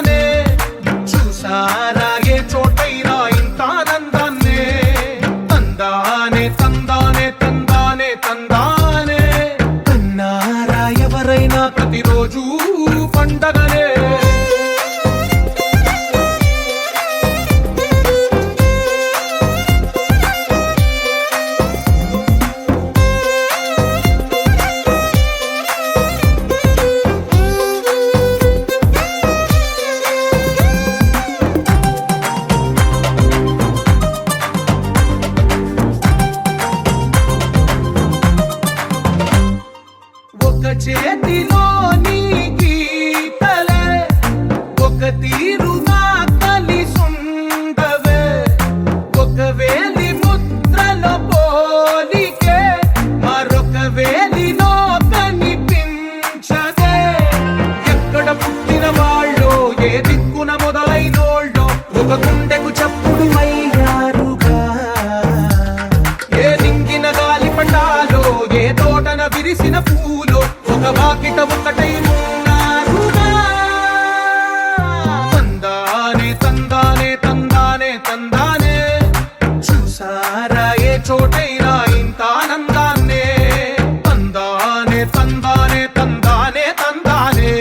తందానే చూసారా ఏ చోటైనా ఇంత ఆనందాన్నే తందానే తందానే తందానే తందానే కన్నారా ఎవరైనా ప్రతిరోజు పండగనే చేతిలో నీ గీతలే ఒక తీరుగా కలిసుండవే ఒక వేలి ముద్రల పోలికే మరొక వేలిలో కనిపించదే ఎక్కడ పుట్టిన వాళ్ళో ఏ దిక్కున మొదలైనోళ్ళో ఒక గుండెకు చప్పుడు అయ్యారుగా ఏ దింగిన గాలి పటాలో ఏ తోటన విరిసిన పూలో ఒక వాకిట ఒకటై ఉన్నారుగా తందానే తందానే తందానే తందానే చూసారా ఏ చోటైనా ఇంత ఆనందాన్నే తందానే తందానే తందానే తందానే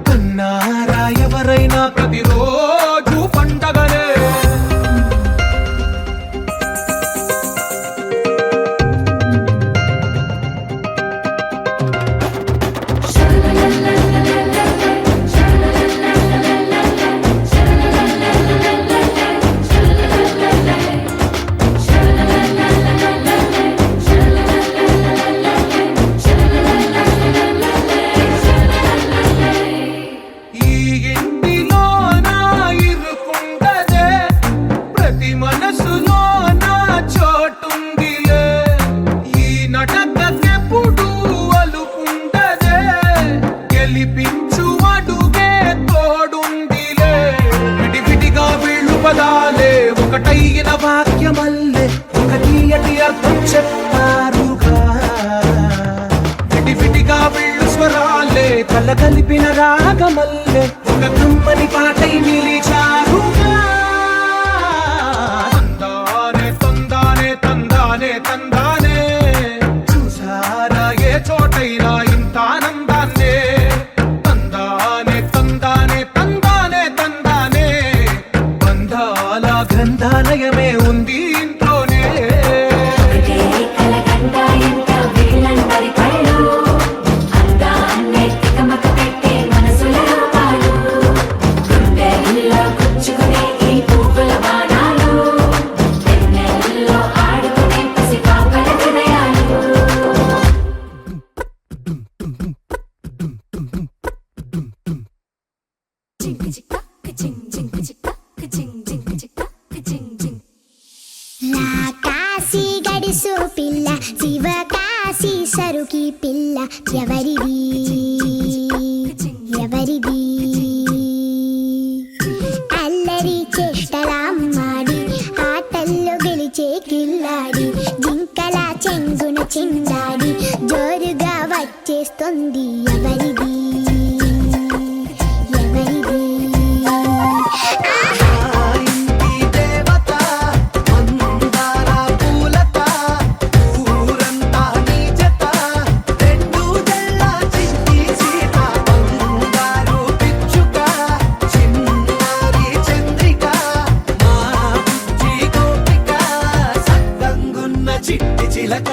కన్నారా ఎవరైనా ప్రతిరోజు పండగనే మనసులో నా చోటుందిలే ఈ నటకెప్పుడు అలుపుండదే గెలిపించు అడుగే తోడుందిలే విడివిడిగా వీళ్ళు పదాలే ఒకటైన వాక్యమల్లే ఒక తీయటి అర్థం చెప్పారుగా విడివిడిగా వీళ్ళు స్వరాలే కల కలిపిన రాగమల్లే ఒక కమ్మని పాటై నిలిచారుగా తందానే చూసారా ఏ చోటైనా ఇంత ఆనందాన్నే తందానే తందానే తందానే తందానే బంధాల గ్రంథాలయమే ఉంది ఇంట్లోనే కాశీ గడిసు పిల్ల శివ కాశీ సరుకి పిల్ల ఎవరిది ఎవరిది అల్లరి చేష్టలామ్మాడి ఆటల్లో గెలిచే కిల్లాడి జింకల చెంగున చిందాడి జోరుగా వచ్చేస్తుంది ఎవరిది చిట్టి చిలక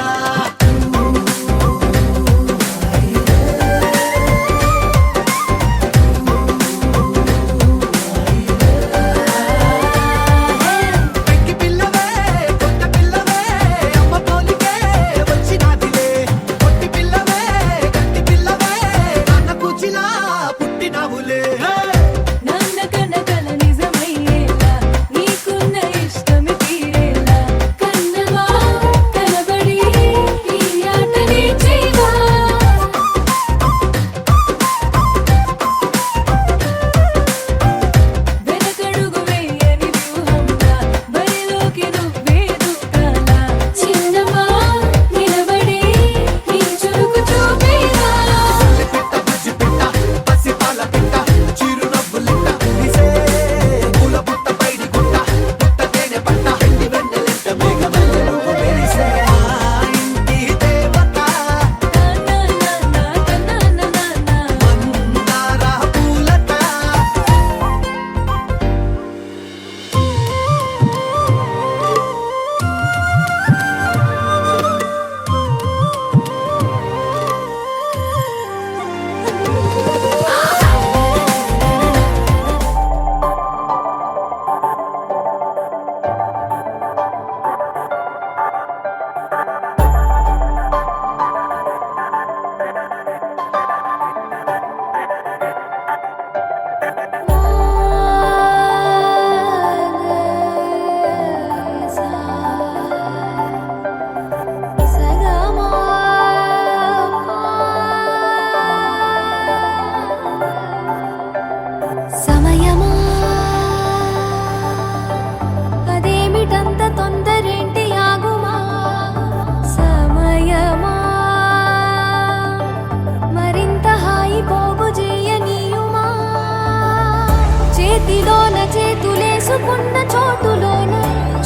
చేతిలోన చేతులేసుకున్న చోటులోన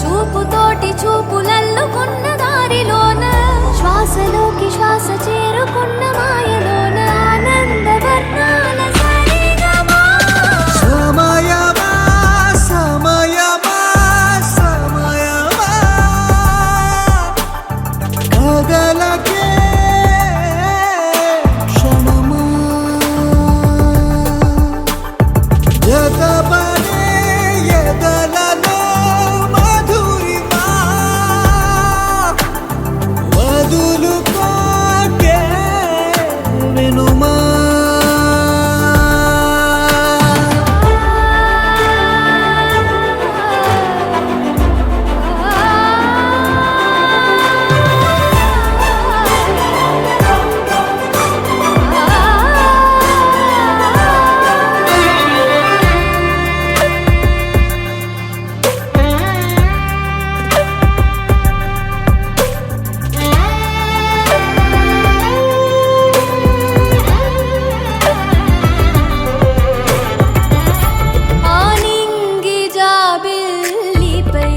చూపుతోటి చూపులల్లుకున్న దారిలోన శ్వాసలోకి శ్వాస చేరుకున్న మాయలోన ఆనంద వర్ణాల సరిగమా. సమయమా సమయమా సమయమా కదలకే క్షణమా జతపడే ఎదలలో మధురిమా వదులుకోకే వినుమా. ఆనింగి జాబిల్లిపై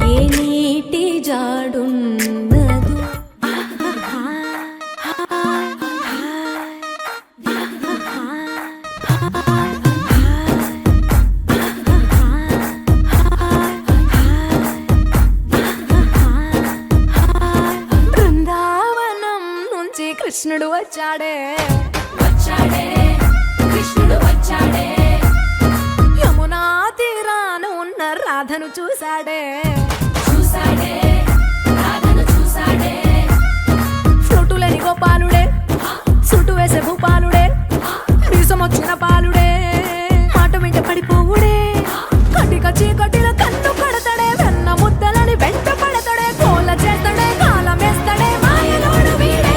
ఏ నీటి జాడున్నదు బృందావనం నుంచి కృష్ణుడు వచ్చాడే కృష్ణుడు వచ్చాడే యమునా తీరాన ఉన్న రాధను చూశాడే ఫ్లూటులని గోపాలుడే సుటు వేసే భూపాలుడే వీసమొచ్చిన పాలుడే మాట వెంట పడిపోవుడే కటిక చీకటిల కన్ను పడతాడే వెన్న ముద్దలని వెంట పడతాడే కోల చేస్తాడే కాలమేస్తాడే మాయలోడు వీడే.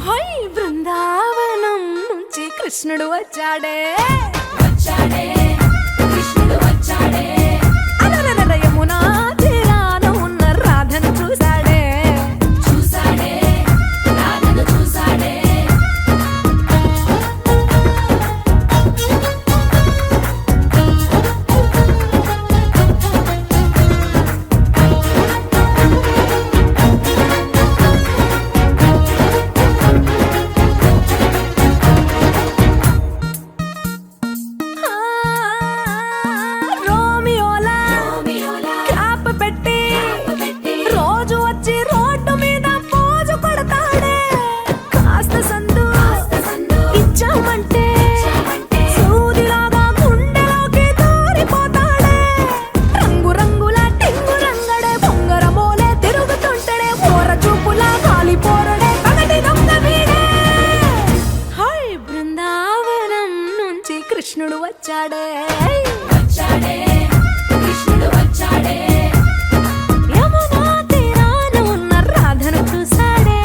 హై బృందావనం నుంచి కృష్ణుడు వచ్చాడే అలరలర యమునా తీరాన ఉన్న రాధను చూశాడే రోమియోలా క్యాప్ పెట్టి రోజు వచ్చి రోడ్డు మీద పోజు కొడతాడే కాస్త సందు ఇచ్చామంటే సూదిలాగా గుండెలోకి దూరిపోతాడే రంగు రంగుల టింగు రంగడే బొంగరమోలే తిరుగుతుంటాడే ఓర చూపులా కాలిపోరడే పగటి దొంగ వీడే. హై బృందావనం నుంచి కృష్ణుడు వచ్చాడే యమునా తీరాన ఉన్న రాధను చూశాడే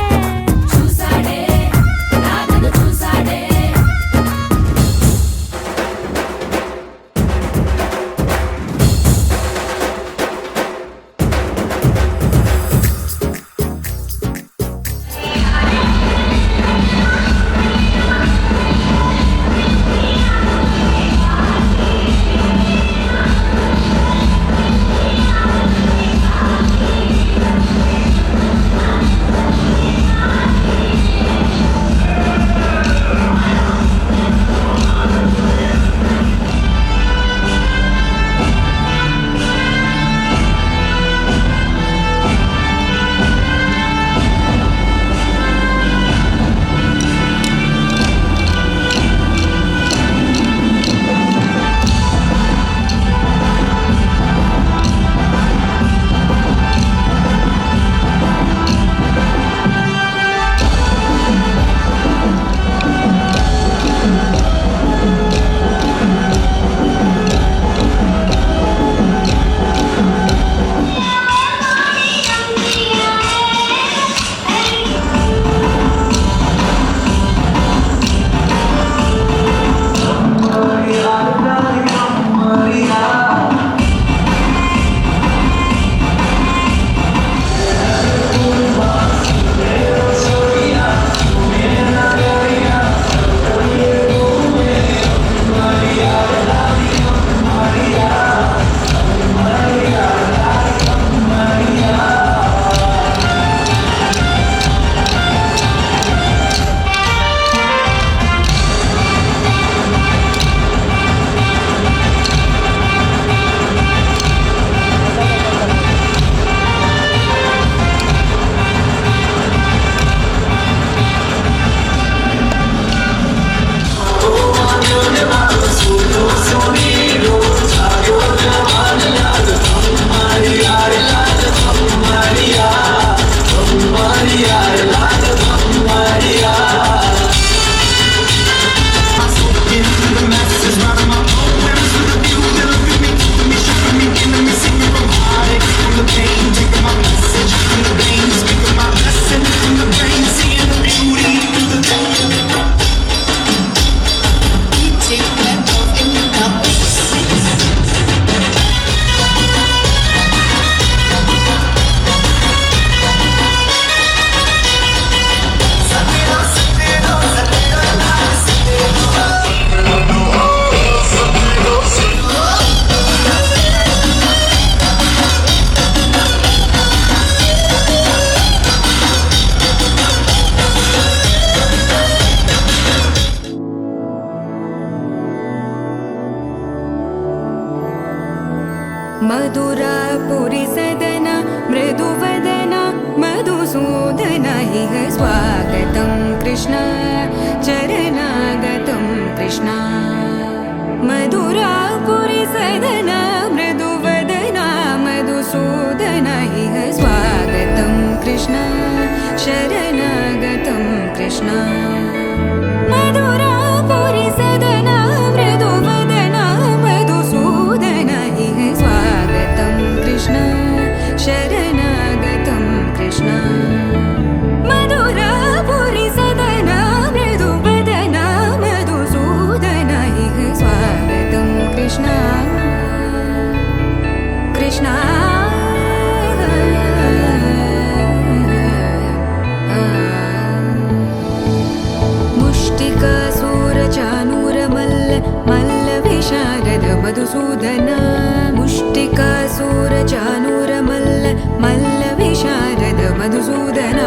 मधुरापुरि सदन मृदुवदन मधुसूदन इह स्वागतं कृष्ण चरणागतं कृष्ण मधुरापुरि सदन मृदुवदन मधुसूदन इह स्वागतं कृष्ण शरणागतं कृष्ण मधुरापुरि सदन मृदुवदन मधुसूदन इह स्वागतं कृष्ण शरणागतं कृष्ण मधुरापुरि सदन मृदुवदन मधुसूदन इह स्वागतं कृष्ण कृष्ण मुष्टिकासूरचानूरमल्ल मल्लविशारद मधुसूदन मुष्टिकासूरचानूरमल्ल मल्लविशारद मधुसूदन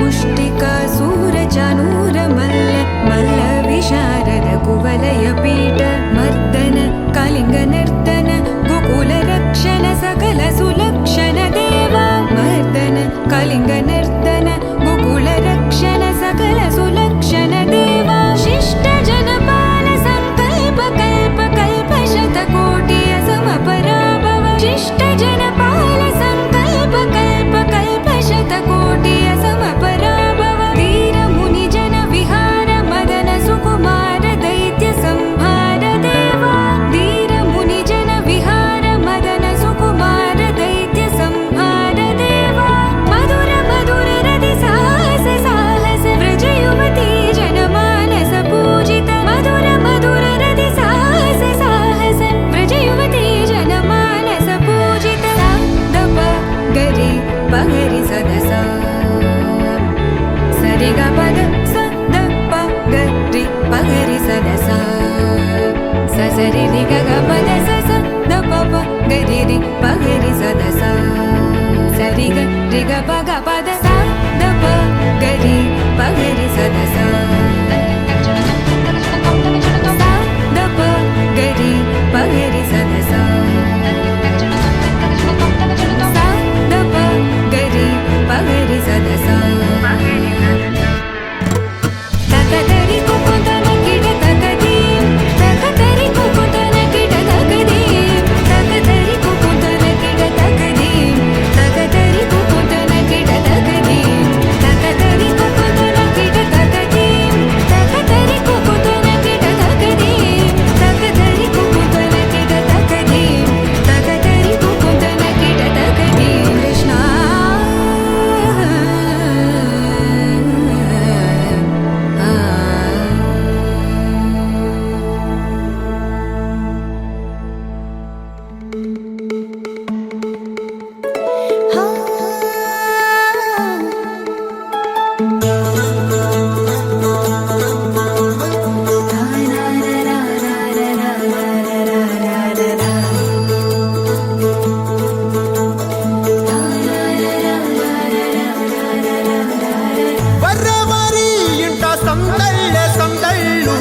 मुष्टिकासूरचानूरमल्ल मल्लविशारद कुवलयपीठ मर्दन कलिङ्गनर्तन गोकुलरक्षण सकल सुलक्षण देवा मर्दन कलिङ्गनर्तन गोकुलरक्षण सकल सुलक्षण देवा शिष्ट जनपाल संकल्प कल्प कल्प शतकोटि असमपराभव शिष्ट जनपाल संकल्प कल्प कल्प शतकोटि असमपराभव वीर मुनि जन विहार मदन सुकुमार दैत्य संहार देवा वीर मुनि जन विहार मदन सुकुमार दैत्य संहार देवा मधुर मधुर रति साहस साहस व्रज युवती जनमानस पूजित मधुर मधुर रति साहस साहस व्रज युवती जनमानस पूजित सा दप गरि पगरि सदस सरि ग पद स द प गरि पगरि सदस स सरि रि ग ग पद स स द प प गरि रि पगरि सदस सरि ग रि ग प ग पद स द प गरि पगरि सदस स द प गरि पगरि सदस स द प गरि पगरि सदस तकदरि कुकुतन किट तकदीम तकदरि कुकुतन किट तकदीम तकदरि कुकुतन किट तकदीम तकदरि कुकुतन किट तकदीम तकदरि कुकुतन किट तकदीम तकदरि कुकुतन किट तकदीम तकदरि कुकुतन किट तकदीम तकदरि कुकुतन किट तकदीम कृष्ण వర్రమరి ఇంట సందళ్ళే సందళ్ళు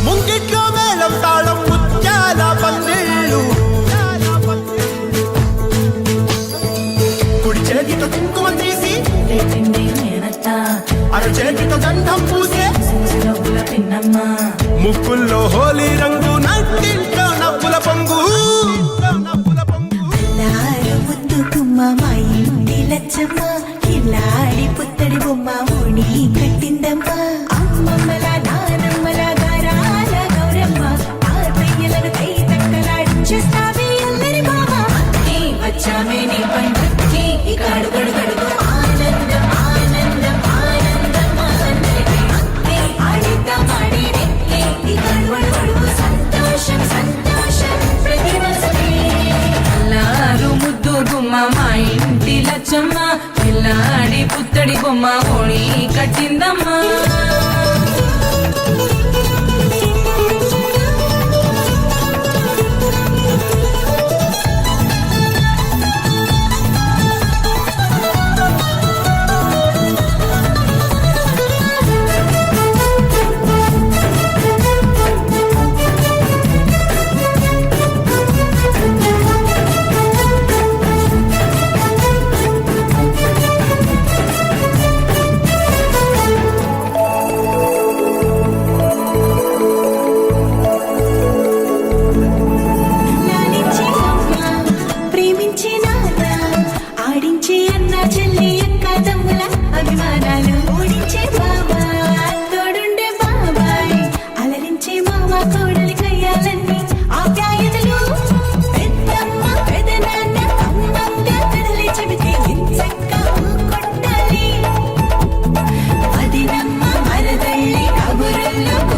ముంగిట్లో మేళం తాళం ముత్యాల పందిళ్ళు కుడి చేతితో కుంకుమ తీసి అర చేతితో గంధం పూసే ముక్కుల్లో హోలీ రంగు నట్టింట్లో నవ్వుల పొంగు అల్లారు ముద్దు గుమ్మ మా ఇంటి లచ్చమ్మ ఇల్లాడి పుత్తడి బొమ్మ ఓణి కట్టిందమ్మ అమ్మమ్మల నానమ్మల గారాల గౌరమ్మ తాతయ్యలను కై తక్కలాడించేస్తావే అల్లరి బావ అన్నీ వచ్చామే నీ పండుక్కి ఇక అడుగడు గడుగు ఆనందం ఆనందం ఆనందం అందరికీ అన్నీ ఆడిద్దాం ఆడిరే ఇక అడుగడు గడుగు సంతోషం సంతోషం ప్రతి వసతి అల్లారు ముద్దు గుమ్మ మా ఇంటి లచ్చమ్మ పిల్లాడి పుత్తడి బొమ్మ ఓణి కట్టిందమ్మ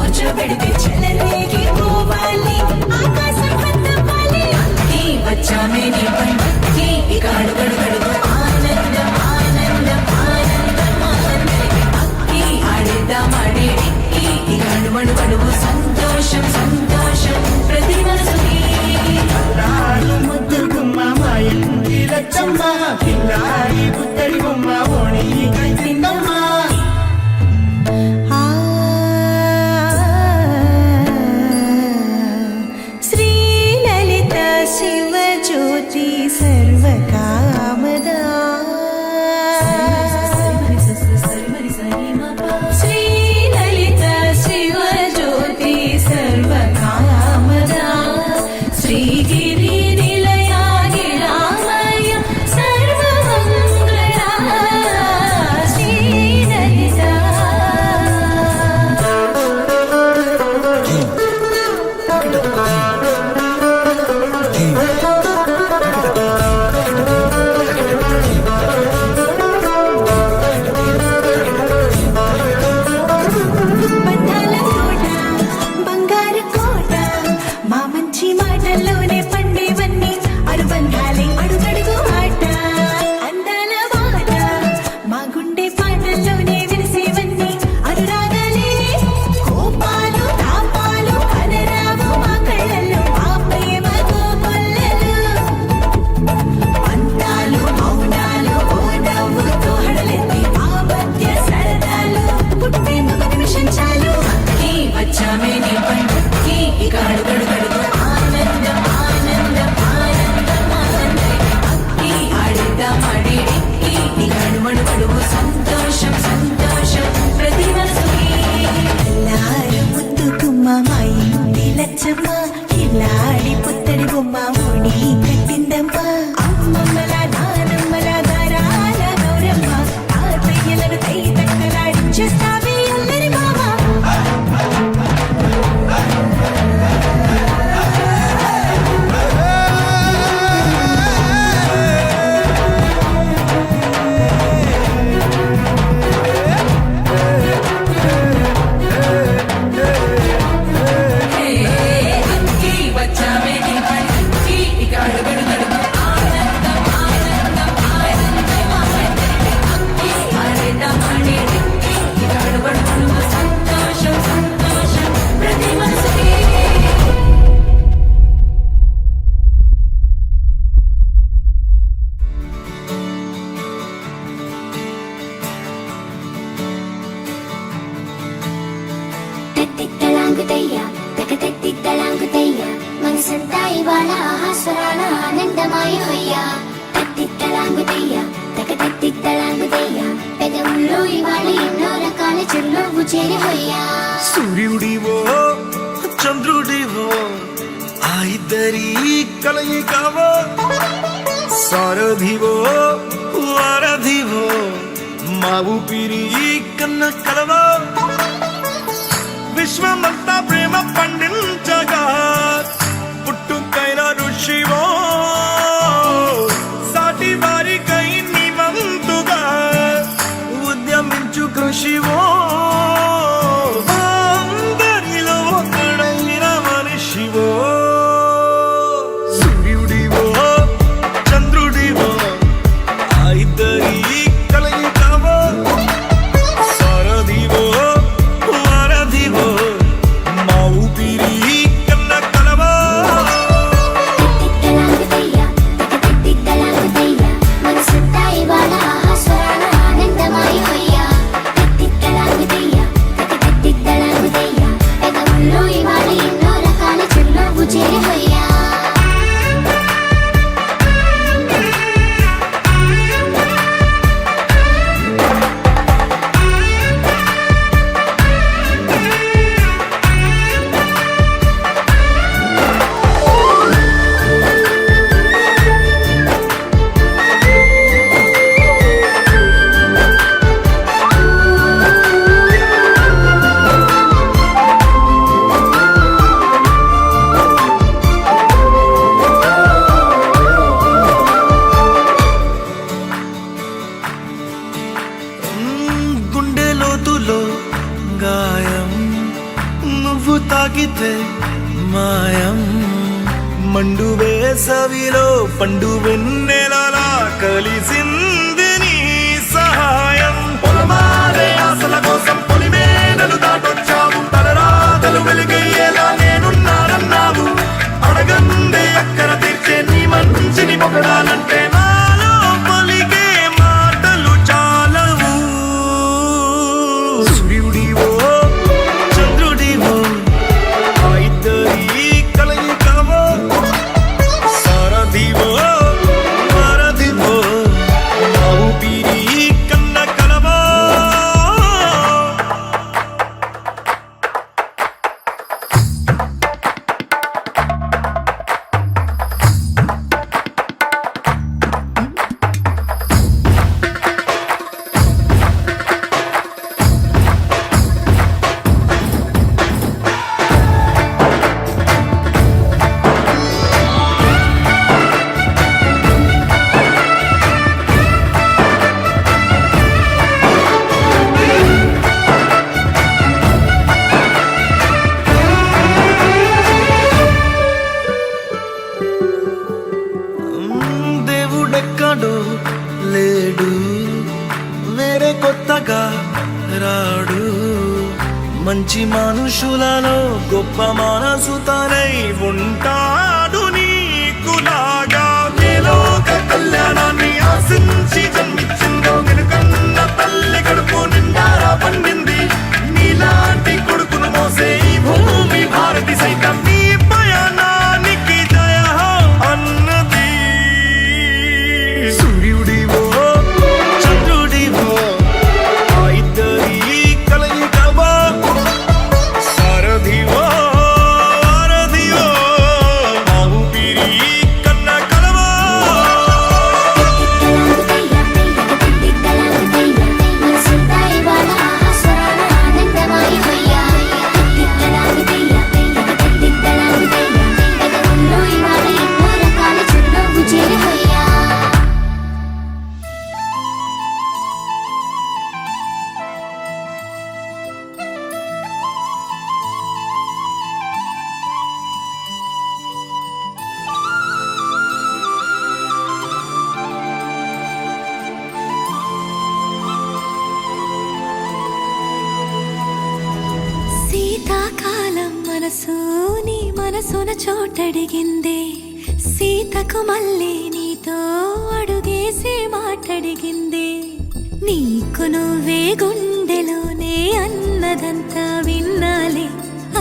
కూర్చోబెడితే చెలరేగి పోవాలి ఆకాశం పంతవాలి అక్కి వచ్చామే నీ పండుకి ఇక అడుగడుగడుగు ఆనందం ఆనందం ఆనందం ఆనందం అక్కి ఆడేద్దాం ఆడేడిక్కి ఇక అడుగడుగడుగు సంతోషం సంతోషం ప్రతి మనసుకి అల్లారు ముద్దు గుమ్మ మా ఇంటి లచ్చమ్మ కిల్లాడి పుత్తడి బొమ్మ ఓణి కట్టిందమ్మ శ్రీలలిత శివజ్యోతి సర్వకామదా శ్రీలలిత శివజ్యోతి సర్వకామదా శ్రీగిరి నిలయాగి రామయ్య సర్వమంగళ శ్రీలలిత బంధాల కోట బంగారు కోట మా మంచి మాటల్లోనే పండేవన్నీ అనుబంధాలే అడుగడుగు ఆట అందాల బాట మా గుండె పాటల్లోనే విరిసేవన్నీ అనురాగాలే కోపాలు తాపాలు కనరావు మా కళ్ళల్లో మా ప్రేమ కోకొల్లలు అంతాలు మౌనాలు ఓ నవ్వుతో హడలెత్తి మా మధ్య సరదాలు పుట్టేందుకు నిమిషం చాలు అక్కి వచ్చామే నీ పండుకి ఇక అడుగడుగడుగు ఆనందం ఆనందం ఆనందం ఆనందం అక్కి ఆడేద్దాం ఆడేడిక్కి ఇక అడుగడుగడుగు సంతోషం సంతోషం ప్రతి మనసుకి ఎల్లారు ముద్దు గుమ్మ మా ఇంటి లచ్చమ్మ కిల్లాడి పుత్తడి బొమ్మ ఓడి కట్టిందమ్మ అమ్మమ్మల నానమ్మల గారాల గౌరమ్మ తాతయ్యలను తై తక్కలాడించేస్తావే అల్లరి మామ అక్కి వచ్చామే నీ పండుకి ఇక అడుగడుగడుగు ఆనందం ఆనందం ఆనందం ఆనందం అక్కి ఆడేద్దాం ఆడేడిక్కి ఇక అడుగడుగడుగు సంతోషం సంతోషం ప్రతి మనసుకి తెత్తిత్తలాంగుతయ్య తెగతెత్తిత్తలాంగుతయ్య మనసంతా ఇవాళ ఆహాస్వరాల ఆనందమాయ హొయ్య తెత్తిత్తలాంగుతయ్య తెగతెత్తిత్తలాంగుతయ్య పెదవుల్లో ఇవాళ ఎన్నో రకాల చిరునవ్వు చేరి హొయ్య సూర్యుడివో చంద్రుడివో ఆ ఇద్దరి కలయికవో సారథివో వారధివో మా ఊపిరి కన్న కలవో విశ్వమంతా ప్రేమ పండించగా పుట్టుకైన ఋషివో సాటి వారికై నివంతుగా ఉద్యమించు కృషివో అందరిలో ఒకడైన మనిషివో సూర్యుడివో చంద్రుడివో ఆ ఇద్దరి కలయికవో సారథివో వారధివో మా ఊపిరి నువ్వు తాకితే మాయం మండు వేసవిలో పండు వెన్నెలలా కలిసింది నీ సహాయం పొలమారే ఆశల కోసం పొలిమేనలు దాటొచ్చావు తలరాతలు వెలుగయ్యేలా నేనున్నానన్నావు అడగందే అక్కర తీర్చే నీ మంచిని పొగడాలంటే నాలో పలికే మాటలు చాలవు సూర్యుడివో చంద్రుడివో ఆ ఇద్దరి కలయికవో సారథివో వారధివో నా ఊపిరి కన్న కలవో దేవుడెక్కడో లేడు వేరే కొత్తగా రాడు మంచి మనుషులలో గొప్ప మనసు తనై ఉంటాడు నీకులాగా నేలోక కళ్యాణాన్ని ఆశించి జన్మించిందో వెనుకన్న తల్లి కడుపు నిండారా పండింది నీలాంటి కొడుకును మోసే ఈ భూమి భారతి సైతం నీ పయనానికి జయ హో అన్నది సూర్యుడివో చంద్రుడివో ఆ ఇద్దరి కలయికవో సారథివో వారధివో ఆ ఊపిరి కన్న కలవో మనసంతా ఇవాళ ఆస్వరాల ఆనందమయమయ్యా తిత్తలాగుతయ్యా పెదవుల్లో ఇవాళ ఎన్నో రకాల చిరునవ్వు చేరిపోయా శీతాకాలం మనసు నీ మనసున చోటడిగిందే సీతకు మళ్ళీ నీతో అడుగేసి మాటడిగిందే నీకు నువ్వే గుండెలోనే అన్నదంతా విన్నాలే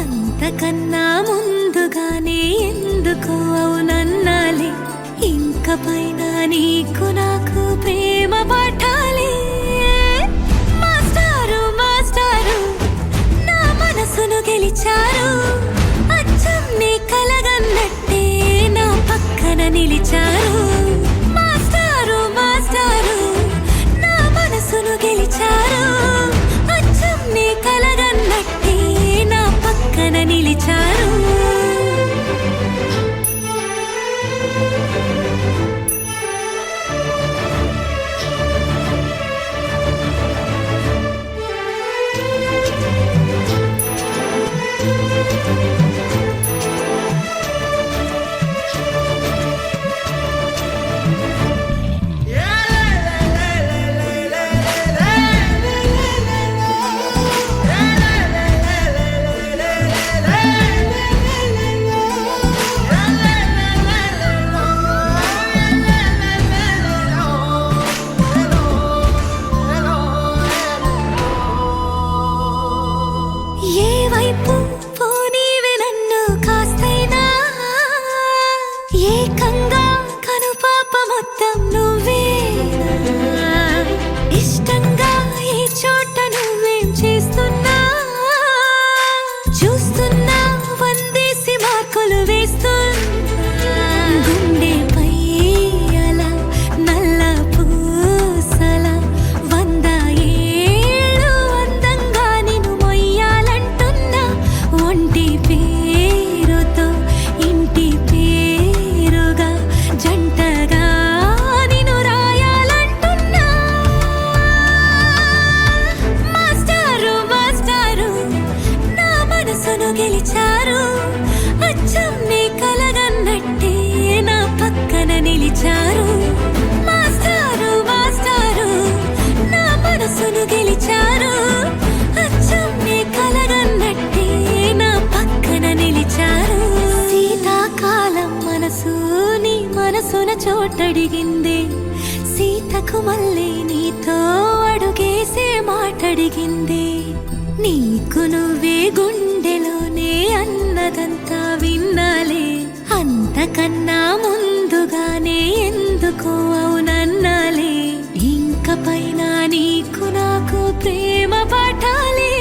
అంతకన్నా ముందుగానే ఎందుకు అవునన్నాలే ఇంక పైన నీకు నాకు ప్రేమ పాఠాలే మాస్టారు మాస్టారు నా మనసును గెలిచారు అచ్చం నీ కలగన్నట్టే నా పక్కన నిలిచారు మాస్టారు మాస్టారు నా మనసును గెలిచారు అచ్చం నీ కలగన్నట్టే నా పక్కన నిలిచారు ఏ వైపు పోనీవి నన్ను కాస్తైనా ఏకంగా కనుపాప మొత్తం నువ్వే ఇష్టంగా ఈ చోట నువ్వేం చేస్తున్నా చూస్తున్నా వందేసి మార్కులు వేస్తున్నా గుండెపై అలా నల్ల పూసల 100 ఏళ్ళు అందంగా నిన్ను మొయ్యాలంటున్నా ఒంటి పేరుతో ఇంటి పేరుగా జంటగా నిన్ను రాయాలంటున్నా మాస్టారు మాస్టారు నా మనసును గెలిచారు అచ్చం నీ కలగన్నట్టే నా పక్కన నిలిచారు మాస్టారు మాస్టారు నా మనసును గెలిచారు అచ్చం నీ కలగన్నట్టే నా పక్కన నిలిచారు శీతాకాలం మనసు నీ మనసున చోటడిగింది సీతకు మళ్ళీ నీతో అడుగేసే మాటడిగింది నీకు నువ్వే గుండెలోనే అన్నదంతా విన్నాలే అంతకన్నా ముందుగానే ఎందుకో అవునన్నాలే ఇంక పైన నీకు నాకు ప్రేమ పాఠాలే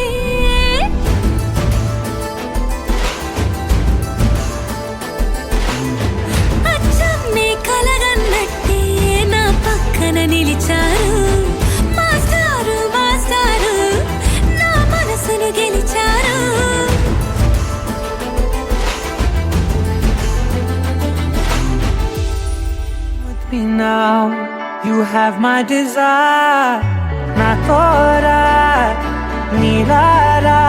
అచ్చం నీ కలగన్నట్టే నా పక్కన నిలిచారు మాస్టారు మాస్టారు నా మనసును గెలిచారు with me now. You have my desire. Na tora, nilara,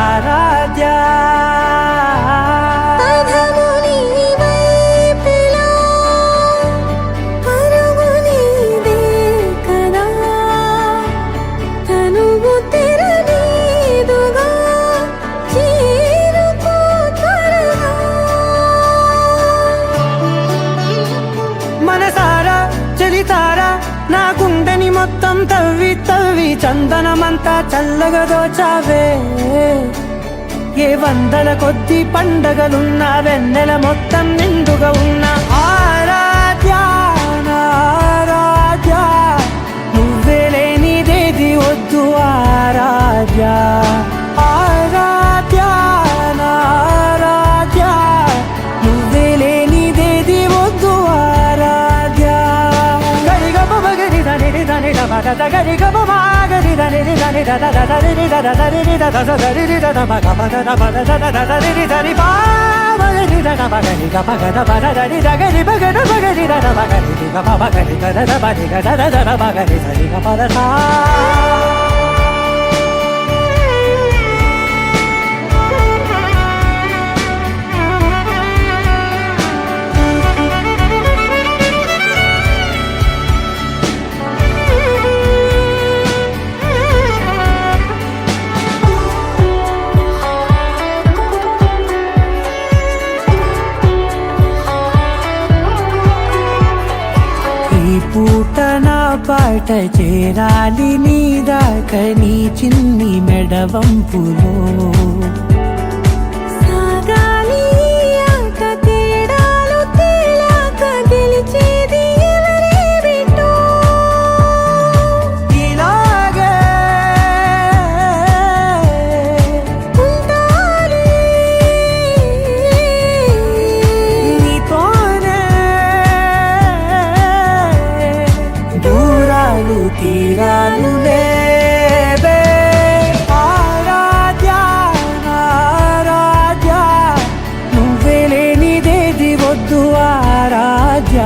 aradya. పదము నీవైపులా, పరువు నీదే కదా, తనువు తెరనీదుగా, చేరుకో త్వరగా. మనసారా చలితారా నా గుండెని మొత్తం తవ్వి తవ్వి చందనమంతా చల్లగా దోచావే ఏ వందల కొద్ది పండగలున్నా వెన్నెల మొత్తం నిండుగా ఉన్న ఆరాధ్య నా ఆరాధ్య నువ్వే లేనిదేది వద్దు ఆరాధ్య ఆరాధ్య నా ఆరాధ్య నువ్వే లేనిదేది వద్దు ఆరాధ్య గరిగ బగరి దని దని దమద గరిగ బగరి దని దని దద దరి దద దరి దద దరి దద మగ మద మద దద దరి దరి బా మగరి దద మగరి గ మగ మద దరి దగరి బగరి బగరి దద మగరి గ మగరి దద మగరి దద దద మగరి దరి గ మద సా ఈ పూట నా పాట చేరాలి నీ దాకా నీ చిన్ని మెడవంపులో సాగాలి ఈ ఆట తేడాలు తేలాక గెలిచేది ఎవరే బిడ్డో. ఇలాగే ఉంటాలి నీతోనే దూరాలు తీరాలు లేవే ఆరాధ్య నా ఆరాధ్య నువ్వే లేనిదేది వద్దు ఆరాధ్య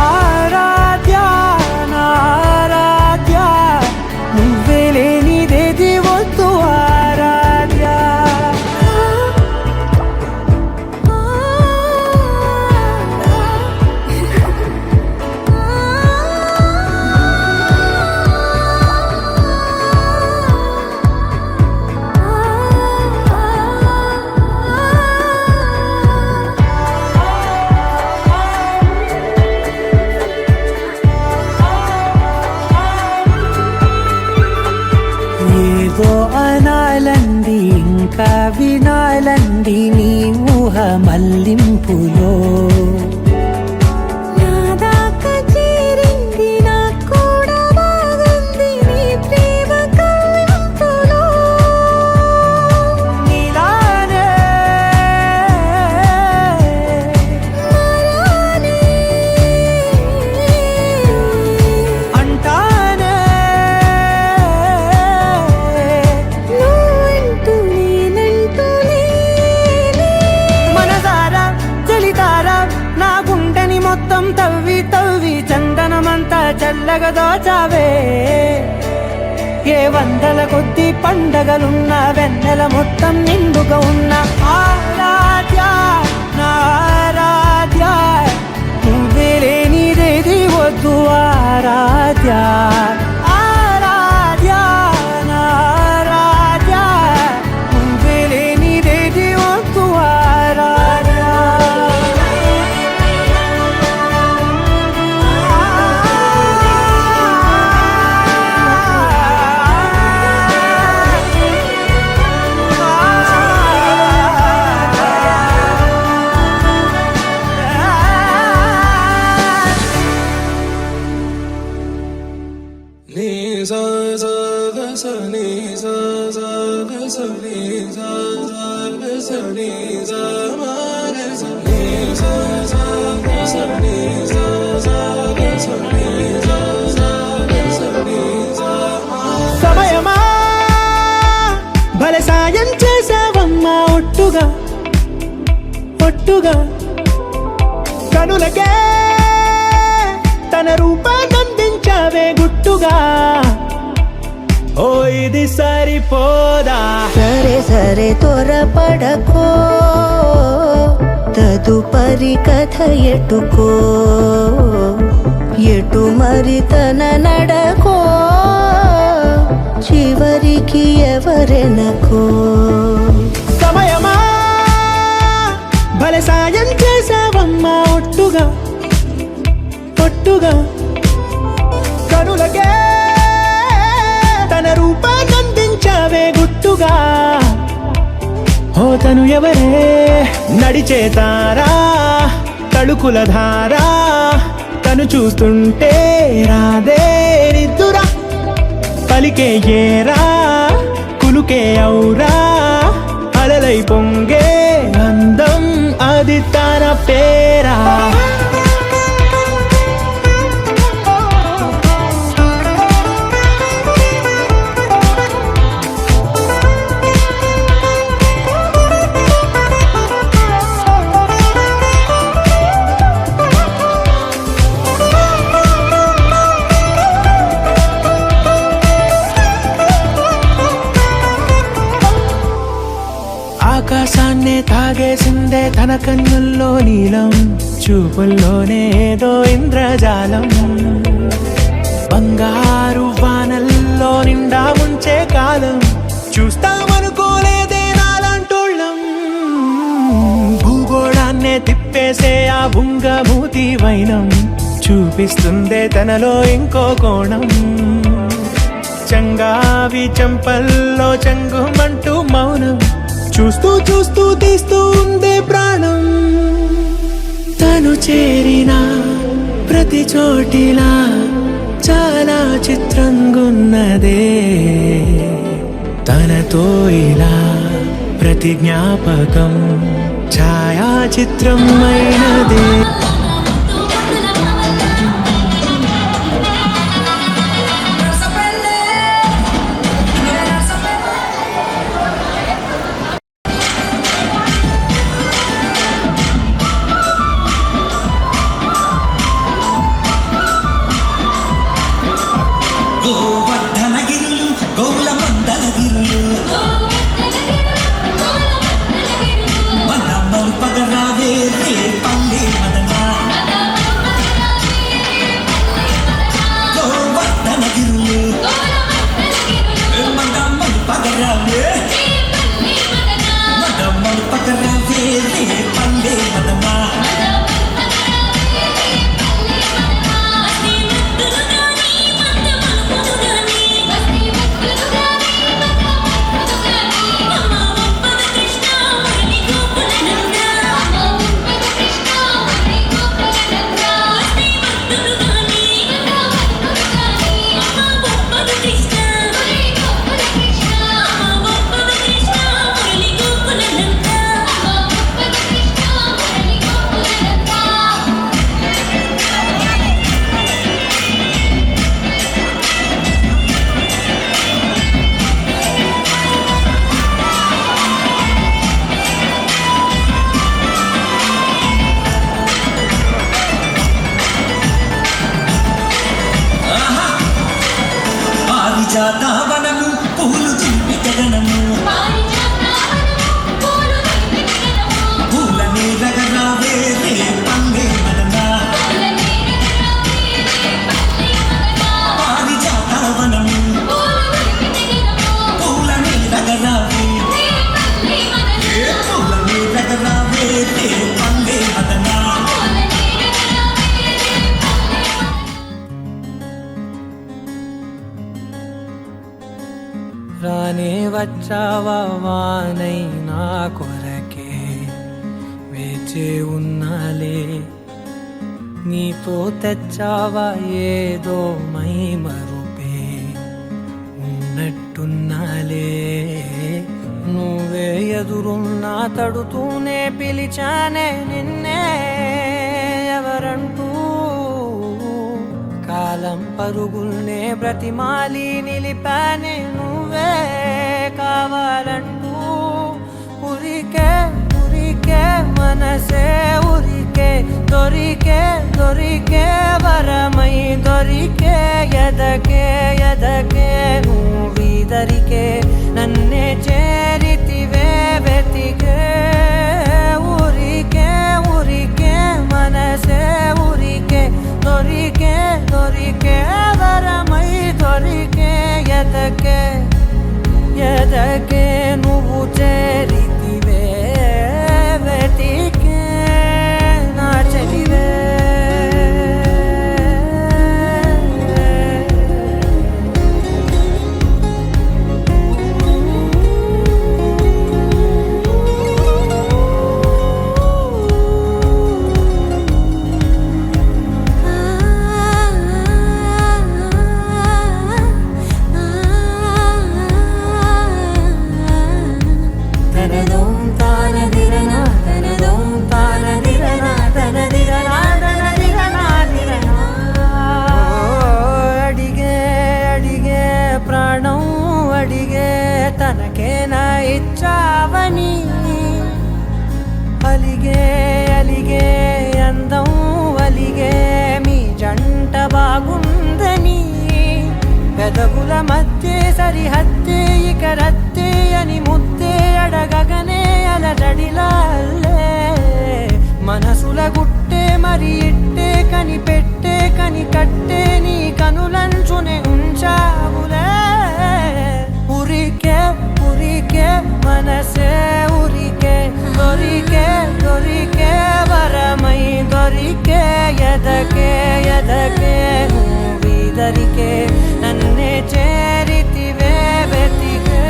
ఆరాధ్య నా ఆరాధ్య నువ్వే లేనిదేది వద్దు ఆరాధ్య ఏదో అనాలంది ఇంకా వినాలంది నీ ఊహ మల్లింపులో నా దాకా చేరింది నాకు కూడా బాగుంది నీ ప్రేమ కవ్వింపులో. నీలానే మరానే అంటానే నువ్వంటూ నేనంటూ లేనే. మనసారా చలితారా నా గుండెని మొత్తం తవ్వి తవ్వి చందనమంతా చల్లగా దోచావే ఏ వందల కొద్ది పండగలున్న వెన్నెల మొత్తం నిండుగా ఉన్న ఆరాధ్య నా ఆరాధ్య నువ్వే లేనిదేది వద్దు ఆరాధ్య ఆరాధ్య నా ఆరాధ్య నువ్వే లేనిదేది వద్దు ఆరాధ్య నీ సా సా గ స నీ సా సా గ స నీ సా సా గ స నీ సా మా గ స నీ సా సా గ స నీ సా సా గ స నీ సా సా గ స నీ సా మా సమయమా భలే సాయం చేసావమ్మా ఒట్టుగా ఒట్టుగా కనులకే తన రూపాన్నందించావే గుట్టుగా ఓ ఇది సరిపోదా సరే సరే త్వరపడకో తదుపరి కథ ఎటుకో ఎటు మరి తన నడకో చివరికి ఎవరెనకో సమయమా భలే సాయం చేసావమ్మా ఒట్టుగా ఒట్టుగా కనులకే తన రూపాన్నందించావే గుట్టుగా ఓ తను ఎవరే నడిచే తారా తళుకుల ధారా తను చూస్తుంటే రాదే నిద్దురా పలికే ఏరా కులుకే ఔరా అలలై పొంగే అందం అది తన పేరా ఆకాశాన్నే తాగేసిందే తన కన్నుల్లో నీలం చూపుల్లోనే ఏదో ఇంద్రజాలం బంగారు వానల్లో నిండా ముంచే కాలం చూస్తామనుకోలేదే నాలాంటోళ్ళం భూగోళాన్నే తిప్పేసే ఆ బుంగమూతి వైనం చూపిస్తుందే తనలో ఇంకో కోణం చంగావి చంపల్లో చంగుమంటూ మౌనం చూస్తూ చూస్తూ తీస్తూ ఉందే ప్రాణం తను చేరిన ప్రతి చోటిలా చాలా చిత్రంగున్నదే తనతో ఇలా ప్రతి జ్ఞాపకం ఛాయాచిత్రమైనదే గోవర్ధనగిరులు గోల మందలగిరులు మన మల్పగరావే రే పల్లె మదనా వచ్చావా వానై నా కొరకే వేచే ఉన్నాలే నీతో తెచ్చావా ఏదో మై మరుపే ఉన్నట్టున్నాలే నువ్వే ఎదురున్నా తడుతూనే పిలిచానే నిన్నే ఎవరంటూ కాలం పరుగుల్నే బ్రతిమాలి నిలిపానే నువ్వే కావాలంటూ ఉరికే ఉరికే మనసే ఉరికే దొరికే దొరికే వరమై దొరికే ఎదకే ఎదకే నువ్విదరికే నన్నే చేరితివే వెతికే ఊరికే ఊరికే మనసే ఊరికే దొరికే దొరికే వరమై దొరికే ఎదకే ఎదకే నువ్వు చేరితివే వెతికే నా చెలివే తనకేనా ఇచ్చావని అలిగే అలిగే అందం అలిగే మీ జంట బాగుందని పెదవుల మధ్య సరిహద్దే ఇక రద్దే అని ముద్దే అడగగనే అలజడిలా అల్లే మనసుల గుట్టే మరి ఇట్టే కనిపెట్టే కని కట్టే నీ కనులంచునే ఉంచావులే ఉరికే ఉరికే మనసే ఉరికే దొరికే దొరికే వరమై దొరికే ఎదకే ఎదకే నువ్విదరికే నన్నే చేరితివే వెతికే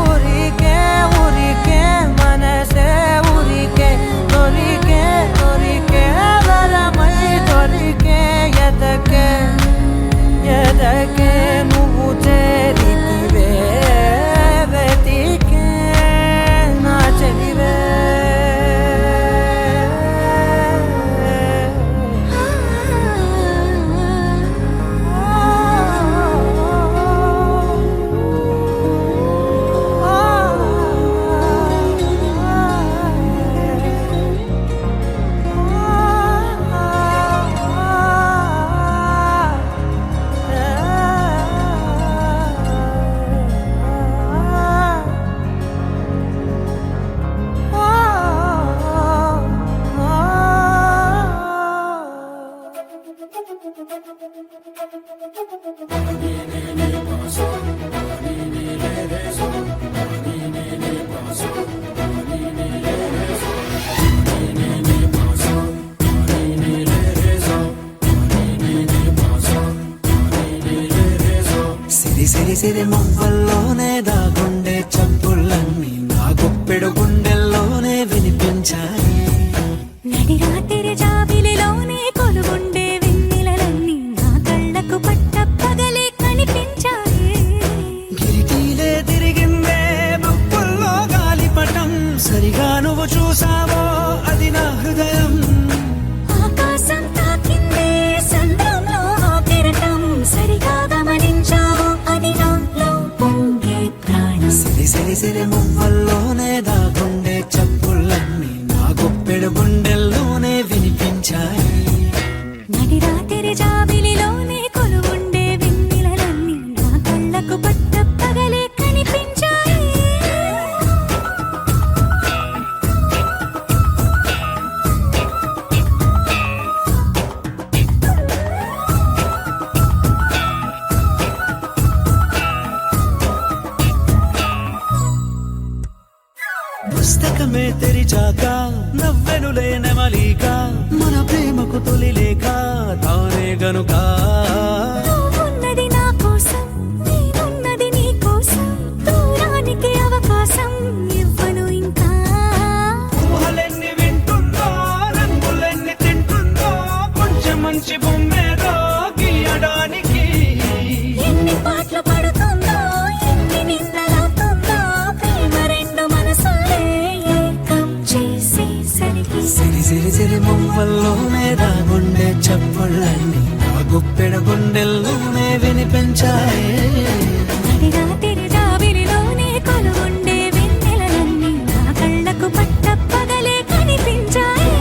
ఊరికే ఊరికే మనసే ఊరికే దొరికే దొరికే వరమై దొరికే ఎదకే ఎదకే నువ్వు చేరితివే వెతికే నా చెలివే సిరి సిరి సిరి మొవ్వల్లోనే దాగుండే చప్పుళ్ళన్నీ నా గుప్పెడు గుండెల్లోనే వినిపించాయి నడి రాత్రి జాబిలిలోనే కొలుగుండే వెన్నెలలన్నీ నా కళ్ళకు పట్ట పగలే కనిపించాయి గిరికీలే తిరిగిందే బొప్పుల్లో గాలిపటం సరిగా నువ్వు చూసావో అది నా హృదయం ఆకాశం తాకిందే సంద్రంలో ఆ కెరటం సరిగా గమనించావు అది నాలో పొంగే ప్రాణం సిరి సిరి సిరి మువ్వల్లోనే దాగుండే చప్పుళ్ళన్నీ నా గుప్పెడు గుండెల్లోనే వినిపించాయి నడి రాత్రి జాబిలిలోనే కొలువుండే వెన్నెలలన్నీ నా కళ్ళకు పట్ట పగలే కనిపించాయి పుస్తకమే తెరిచాక నవ్వెనులే నెమలిక మన ప్రేమకు తొలి లేక తానే గనుక నువ్వున్నది నా కోసం నేనున్నది నీ కోసం చప్పుళ్ళన్నీ నా గుప్పెడ గుండెల్లోనే వినిపించాయే. రాత్రి జాబిలిలోనే కొలువుండే వెన్నెలలన్నీ నా కళ్ళకు పట్టపగలే కనిపించాయి.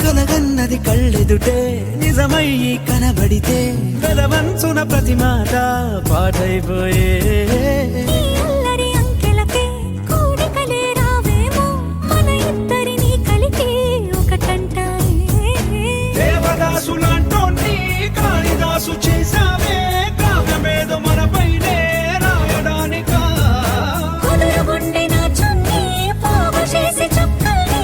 కలగన్నది కళ్ళెదుటే నిజమయ్యి కనబడితే కలవంచున ప్రతి మాట పాటైపోయే. ఈ అల్లరి అంకెలకే కూడికలే రావేమో మన ఇద్దరిని కలిపి ఒకటంటాయే. దేవదాసులాంటోన్ని కాళిదాసు చేసావే కావ్యమేదో మనపైనే రాయడానికా. కుదురుగుండె నా చున్నీ పోగు చేసి చుక్కల్ని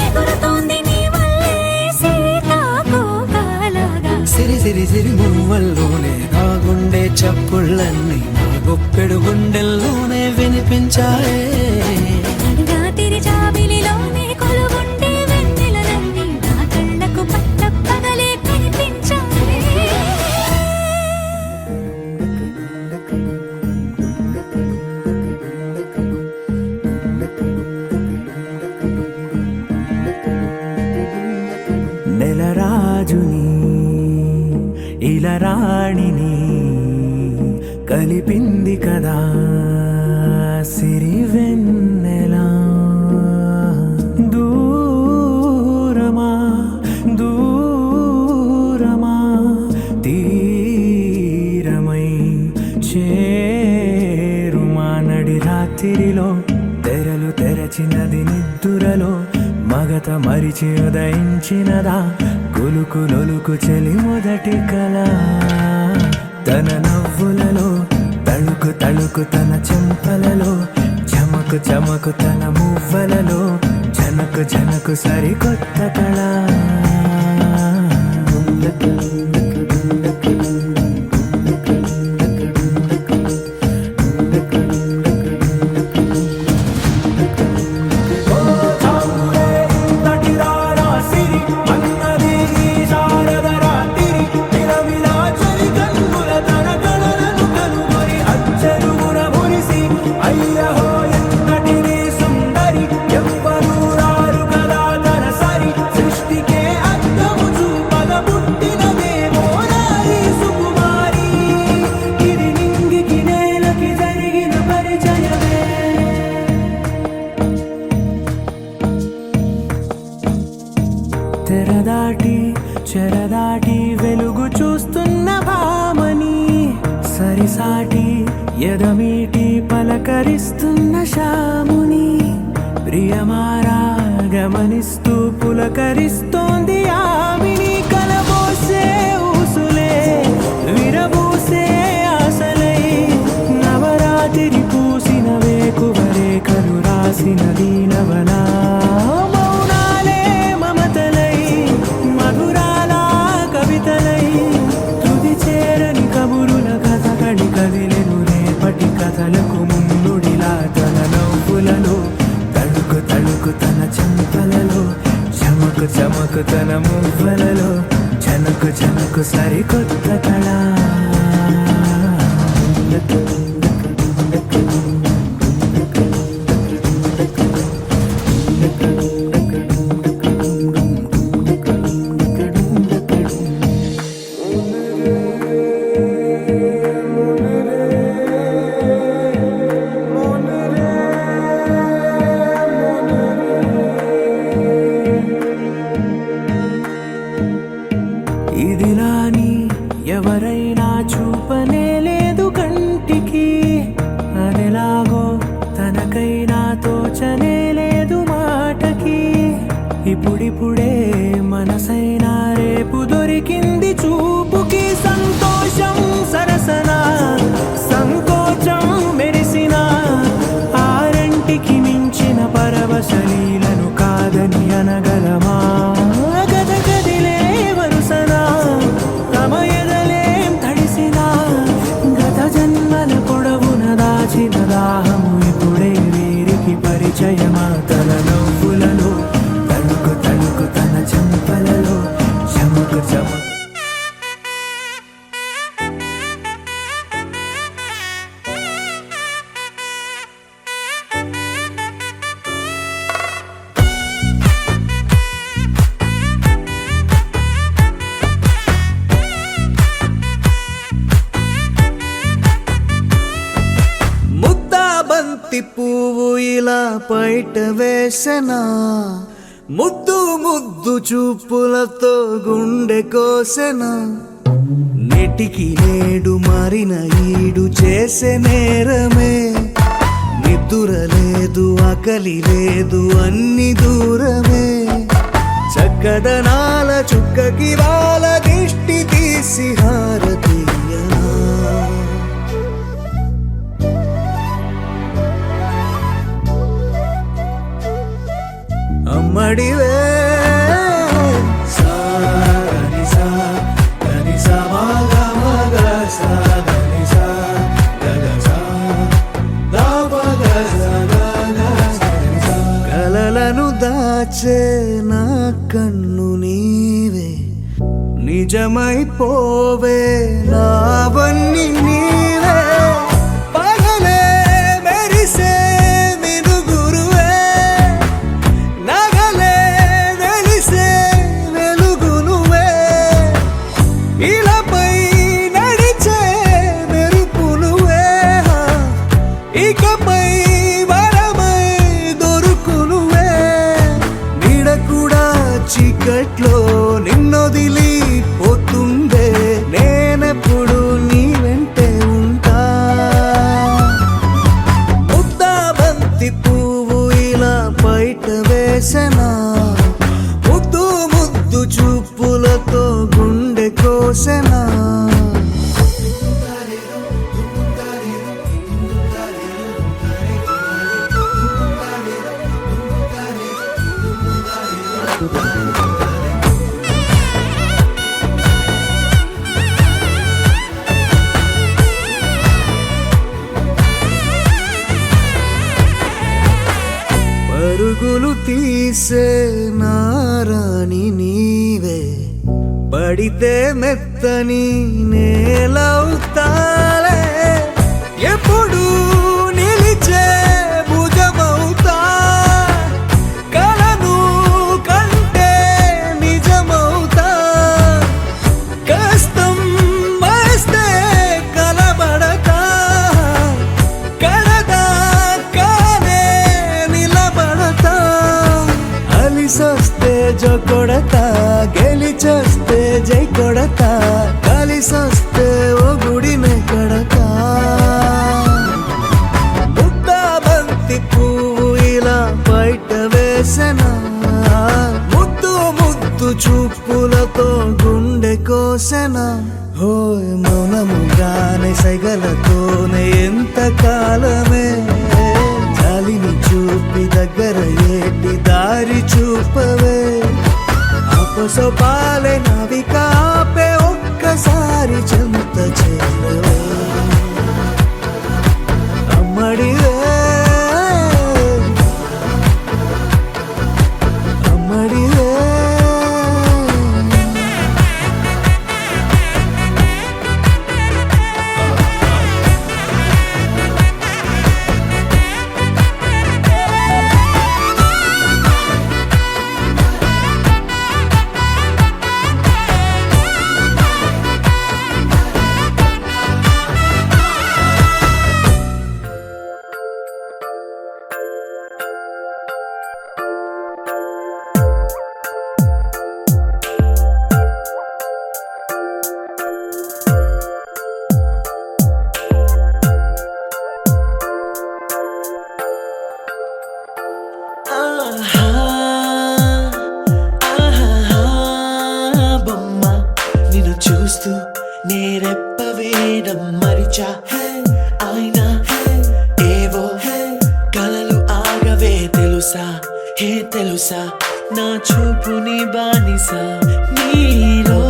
ఎగురుతోంది నీ వల్లే సీతాకోకలాగా. సిరి సిరి సిరి మువ్వల్లోనే నా గుండె చప్పుళ్ళన్నీ నా గుప్పెడు గుండెల్లోనే వినిపించాయే. రాత్రి జాబిలిలోనే కొలువుండే వెన్నెలలన్నీ నా కళ్ళకు పట్టపగలే కనిపించాయి. నెలరాజుని ఇలరాణిని కలిపింది కదా సిరి వెన్నెలా. దూరమా దూరమా తీరమై చేరుమా నడి రాత్రిలో తెరలు తెరచినది నిద్దురలో మగత మరిచి ఉదయించినదా కులుకు లొలుకు చెలి మొదటి కళ. తన నవ్వులలో తళుకు తళుకు తన చెంపలలో చమకు చమకు తన మువ్వలలో జనకు జనకు సరికొత్త కళ. తెరదాటి చెరదాటి వెలుగు చూస్తున్న భామని సరిసాటి ఎదమీటి పలకరిస్తున్న శాముని ప్రియమారా గమనిస్తూ పులకరిస్తోంది ఆమిని. కలబోసే ఊసులే విరబూసే ఆశలై నవరాత్రి పూసిన వేకువరేఖలు రాసిన దీనవనా. మౌనాలే మమతలై మధురాల కవితలై తుది చేరని కబురుల కథ కడి కదిలెను రేపటి కథలకు ముందుడిలా. తన నవ్వులలో తళుకు తళుకు తన చెంపలలో చమకు చమకు తన మువ్వలలో జనకు జనకు సరికొత్త కళ. ఇదిలాని ఎవరైనా పరిచయమా తన నవ్వులలో తణుకు తణుకు తన చెంపలలో చమకు చమకు బంతి పువ్వు ఇలా బయట వేసెనా ముద్దు ముద్దు చూపులతో గుండె కోసెనా నెటికి నేడు మారిన ఈడు చేసే నేరమే నిద్ర లేదు ఆకలి లేదు అన్ని దూరమే చక్కదనాల చుక్కకి వాళ్ళ దిష్టి తీసి హారతీయనా అమ్మడివే కలలను దాచే నా కన్ను నీవే నిజమైపోవే నావన్నీ నీవే పగలే మెరిసే మినుగురువే నగలే వెలిసే వెలుగునువే ఇలాపై నడిచే మెరుపునువే ఇకపై వరమై దొరుకునువే నీడ కూడా చీకట్లో నిన్నొదిలి పోతుందే నేనెప్పుడు నీ వెంటే ఉంటా ముద్దా బంతి పువ్వు ఇలా బయట వేసెనా ముద్దు ముద్దు చూపులతో గుండె కోసెనా పరుగులు తీసే నారాణి నీవే పడితే మెత్తని నేలవుతాలే ఎప్పుడు నిలిచే భుజమవుతా కలను కంటే నిజమవుతా కష్టం వస్తే కలబడతా కడదాకానే నిలబడతా అలిసొస్తే జో కొడతా గెలిచొస్తే జై కొడతా కలిసొస్తే ఓ గుడినే కడతా ముద్దా బంతి పువ్వు ఇలా బయట వేసెనా ముద్దు ముద్దు చూపులతో గుండె కోసెనా హోయ్ మౌనముగానే సైగలతోనే ఎంత కాలమే జాలిని చూపి దగ్గర ఏటి దారి చూపవే అపసోపాలే నవికాపే ఒక్కసారి చెంత చేరవే అమ్మడివే అమ్మడివే బొమ్మ నిన్ను చూస్తూ నేరెప్ప వేయడం మరిచా అయినా ఏవో కలలు ఆగవే తెలుసా హే తెలుసా నా చూపుని బానిసా నీలో